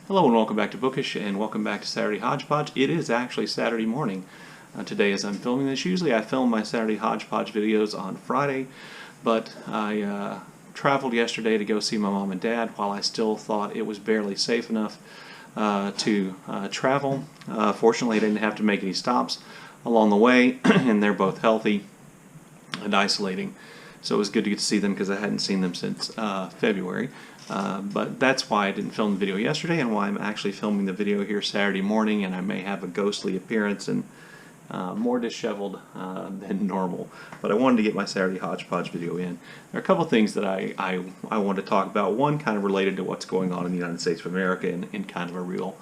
Hello and welcome back to Bookish, and welcome back to Saturday Hodgepodge. It is actually Saturday morning today as I'm filming this. Usually I film my Saturday Hodgepodge videos on Friday, but I traveled yesterday to go see my mom and dad while I still thought it was barely safe enough to travel. Fortunately, I didn't have to make any stops along the way, and they're both healthy and isolating. So it was good to get to see them because I hadn't seen them since February. But that's why I didn't film the video yesterday and why I'm actually filming the video here Saturday morning, and I may have a ghostly appearance and more disheveled than normal. But I wanted to get my Saturday Hodgepodge video in. There are a couple of things that I want to talk about. One kind of related to what's going on in the United States of America in kind of a real,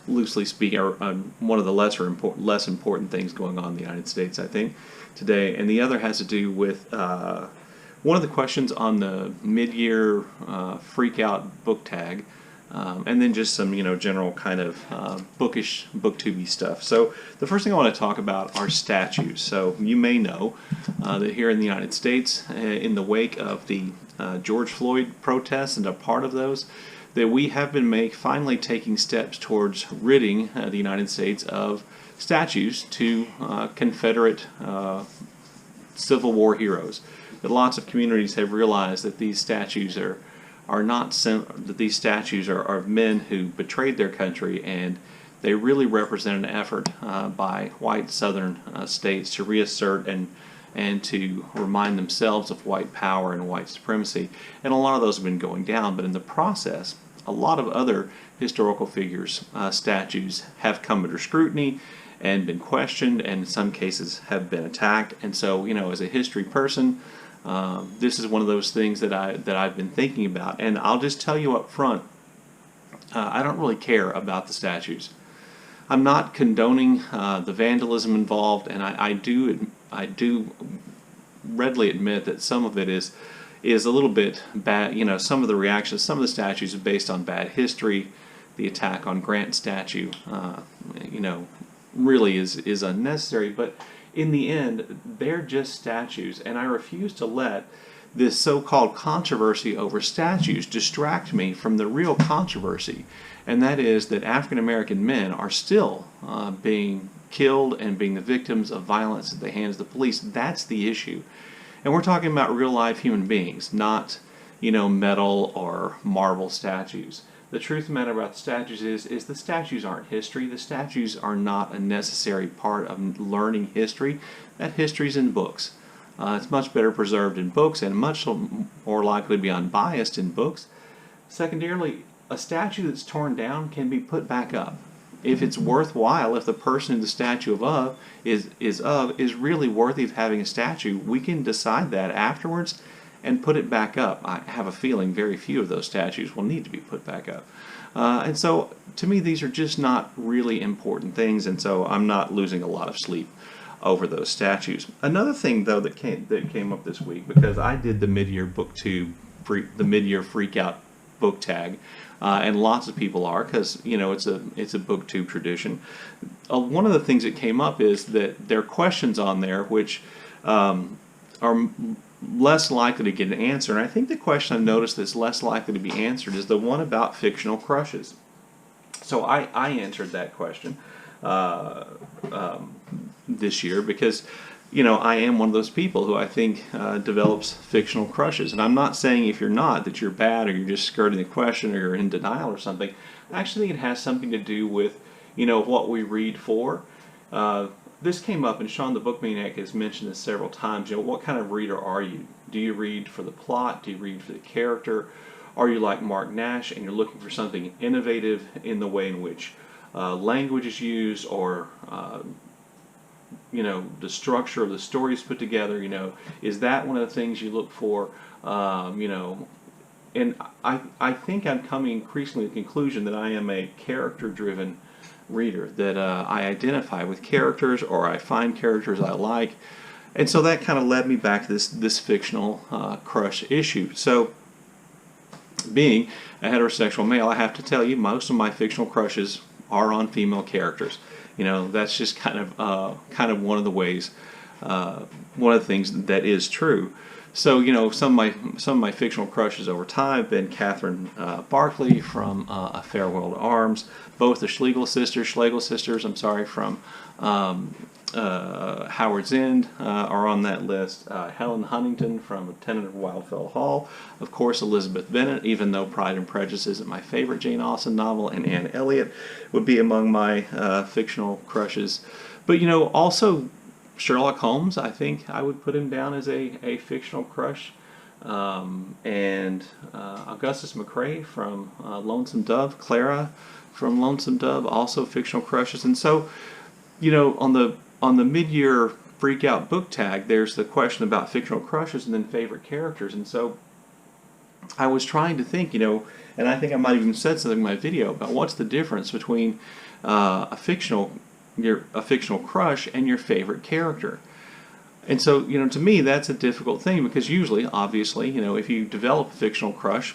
loosely speaking, one of the less important things going on in the United States, I think, today. And the other has to do with one of the questions on the mid-year freak out book tag, and then just some general kind of bookish booktubey stuff. So the first thing I want to talk about are statues. So you may know that here in the United States, in the wake of the George Floyd protests and a part of those, that we have been finally taking steps towards ridding the United States of statues to Confederate Civil War heroes. That lots of communities have realized that these statues are of men who betrayed their country, and they really represent an effort by white Southern states to reassert and to remind themselves of white power and white supremacy. And a lot of those have been going down, but in the process, a lot of other historical figures' statues have come under scrutiny and been questioned, and in some cases have been attacked. And so, as a history person, this is one of those things that I've been thinking about. And I'll just tell you up front, I don't really care about the statues. I'm not condoning the vandalism involved, and I do readily admit that some of it is a little bit bad. Some of the reactions, some of the statues are based on bad history. The attack on Grant statue, really is unnecessary. But in the end, they're just statues, and I refuse to let this so-called controversy over statues distract me from the real controversy, and that is that African American men are still being killed and being the victims of violence at the hands of the police. That's the issue. And we're talking about real life human beings, not metal or marble statues. The truth of the matter about the statues is the statues aren't history. The statues are not a necessary part of learning history. That history's in books. It's much better preserved in books and much more likely to be unbiased in books. Secondarily, a statue that's torn down can be put back up. If it's worthwhile, if the person in the statue is really worthy of having a statue, we can decide that afterwards and put it back up. I have a feeling very few of those statues will need to be put back up. And so, to me, these are just not really important things, and so I'm not losing a lot of sleep over those statues. Another thing, though, that came up this week, because I did the mid-year the mid-year freak-out book tag, and lots of people are, because it's a booktube tradition. One of the things that came up is that there are questions on there which are less likely to get an answer, and I think the question I've noticed that's less likely to be answered is the one about fictional crushes. So I answered that question this year because I am one of those people who I think develops fictional crushes. And I'm not saying if you're not that you're bad or you're just skirting the question or you're in denial or something. I actually think it has something to do with what we read for. This came up, and Sean the Book Maniac has mentioned this several times. What kind of reader are you? Do you read for the plot? Do you read for the character? Are you like Mark Nash and you're looking for something innovative in the way in which language is used, or the structure of the story is put together? Is that one of the things you look for? And I think I'm coming increasingly to the conclusion that I am a character-driven reader, that I identify with characters, or I find characters I like, and so that kind of led me back to this fictional crush issue. So, being a heterosexual male, I have to tell you, most of my fictional crushes are on female characters. That's just kind of one of the ways, one of the things that is true. So, you know, some of my fictional crushes over time have been Catherine Barkley from A Fair World of Arms, both the Schlegel sisters, I'm sorry, from Howard's End are on that list. Helen Huntington from A Tenant of Wildfell Hall. Of course, Elizabeth Bennet, even though Pride and Prejudice isn't my favorite Jane Austen novel, and Anne Elliot would be among my fictional crushes. But, you know, also Sherlock Holmes, I think I would put him down as a fictional crush. And Augustus McCrae from Lonesome Dove, Clara from Lonesome Dove, also fictional crushes. And so, you know, on the mid-year freak out book tag, there's the question about fictional crushes and then favorite characters. And so I was trying to think, you know, and I think I might have even said something in my video about what's the difference between a fictional crush and your favorite character. And so, you know, to me that's a difficult thing, because usually, obviously, you know, if you develop a fictional crush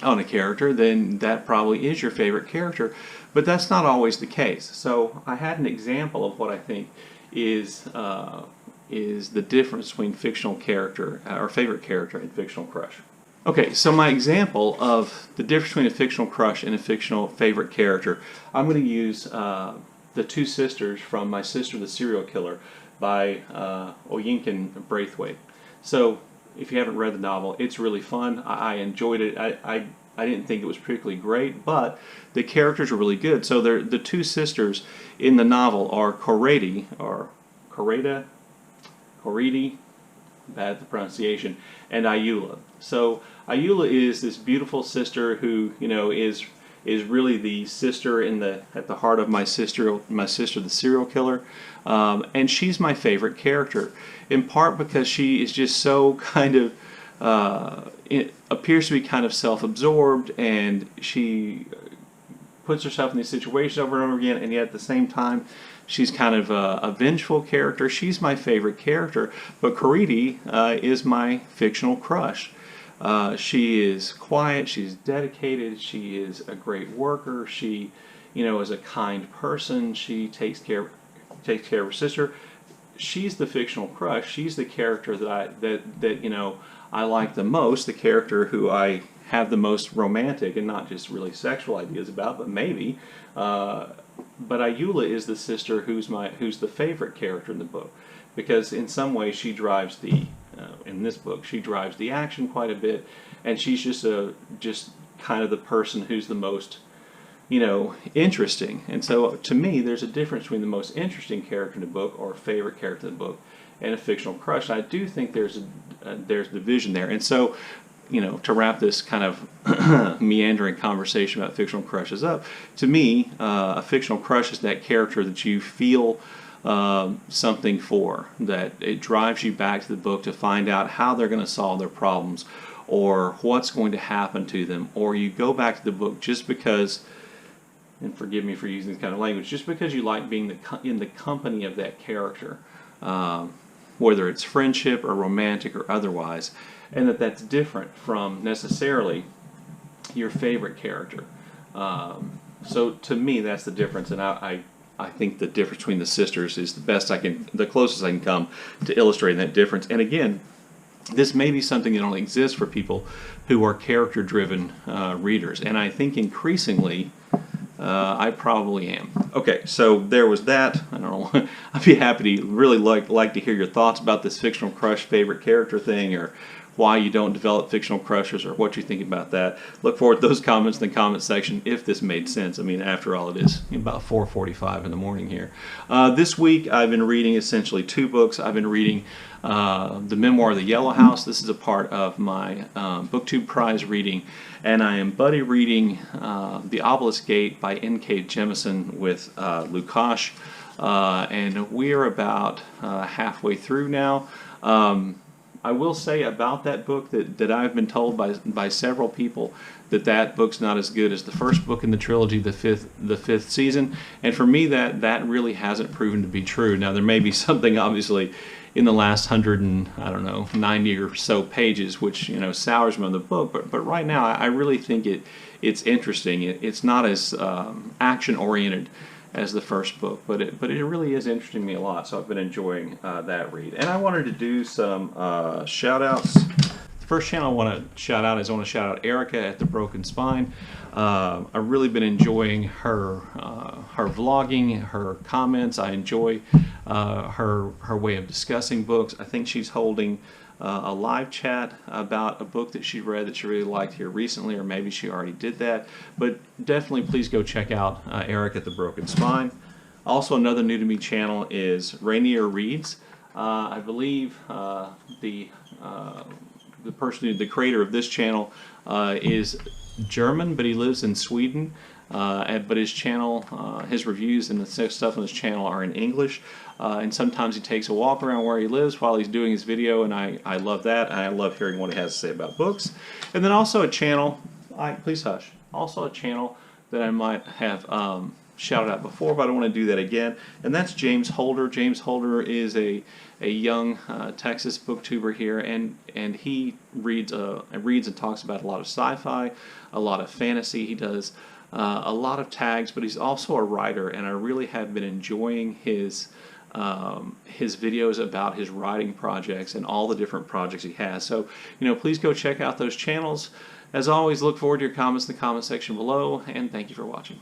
on a character, then that probably is your favorite character. But that's not always the case. So I had an example of what I think is the difference between fictional character or favorite character and fictional crush. Okay, so my example of the difference between a fictional crush and a fictional favorite character, I'm going to use The Two Sisters from My Sister the Serial Killer by Oyinkan Braithwaite. So if you haven't read the novel, it's really fun. I enjoyed it. I didn't think it was particularly great, but the characters are really good. So the two sisters in the novel are Corrady, bad at the pronunciation, and Ayula. So Ayula is this beautiful sister who, you know, is really the sister at the heart of my sister the serial killer, and she's my favorite character, in part because she is just so kind of it appears to be kind of self-absorbed, and she puts herself in these situations over and over again, and yet at the same time she's kind of a vengeful character. She's my favorite character, but Corrady is my fictional crush. She is quiet, she's dedicated, she is a great worker, she, you know, is a kind person, she takes care of her sister. She's the fictional crush. She's the character that you know, I like the most, the character who I have the most romantic and not just really sexual ideas about, but maybe. But Ayula is the sister who's the favorite character in the book, because in some ways she drives in this book she drives the action quite a bit, and she's just kind of the person who's the most, you know, interesting. And so to me, there's a difference between the most interesting character in the book, or favorite character in the book, and a fictional crush. And I do think there's division there. And so, you know, to wrap this kind of meandering conversation about fictional crushes up, to me, a fictional crush is that character that you feel something for, that it drives you back to the book to find out how they're going to solve their problems, or what's going to happen to them, or you go back to the book just because, and forgive me for using this kind of language, just because you like being in the company of that character, whether it's friendship or romantic or otherwise, and that's different from necessarily your favorite character. So to me, that's the difference, and I think the difference between the sisters is the closest I can come to illustrating that difference. And again, this may be something that only exists for people who are character-driven readers, and I think increasingly I probably am. Okay, so there was that. I don't know. I'd be happy to really like to hear your thoughts about this fictional crush favorite character thing, or why you don't develop fictional crushes, or what you think about that. Look forward to those comments in the comment section if this made sense. I mean, after all, it is about 4:45 in the morning here. This week I've been reading essentially two books. I've been reading The Memoir of the Yellow House. This is a part of my BookTube Prize reading. And I am buddy reading The Obelisk Gate by N.K. Jemisin with Lukash. And we're about halfway through now. I will say about that book that I've been told by several people that book's not as good as the first book in the trilogy, the fifth season. And for me, that really hasn't proven to be true. Now, there may be something obviously in the last 90 or so pages which, you know, sours me on the book, but right now I really think it's interesting. It's not as action oriented as the first book, but it really is interesting me a lot, so I've been enjoying that read. And I wanted to do some shout outs. The first channel I want to shout out is I want to shout out Erica at The Broken Spine. I've really been enjoying her vlogging, her comments. I enjoy her way of discussing books. I think she's holding a live chat about a book that she read that she really liked here recently, or maybe she already did that. But definitely please go check out Eric at The Broken Spine. Also, another new to me channel is Rainier Reads. I believe the creator of this channel is German, but he lives in Sweden. But his channel, his reviews and the stuff on his channel are in English. And sometimes he takes a walk around where he lives while he's doing his video, and I love that. And I love hearing what he has to say about books. And then also a channel, please hush, also a channel that I might have shouted out before, but I don't want to do that again. And that's James Holder. James Holder is a young Texas booktuber here, and he reads and talks about a lot of sci-fi, a lot of fantasy. He does a lot of tags, but he's also a writer, and I really have been enjoying his videos about his writing projects and all the different projects he has. So, please go check out those channels. As always, look forward to your comments in the comment section below, and thank you for watching.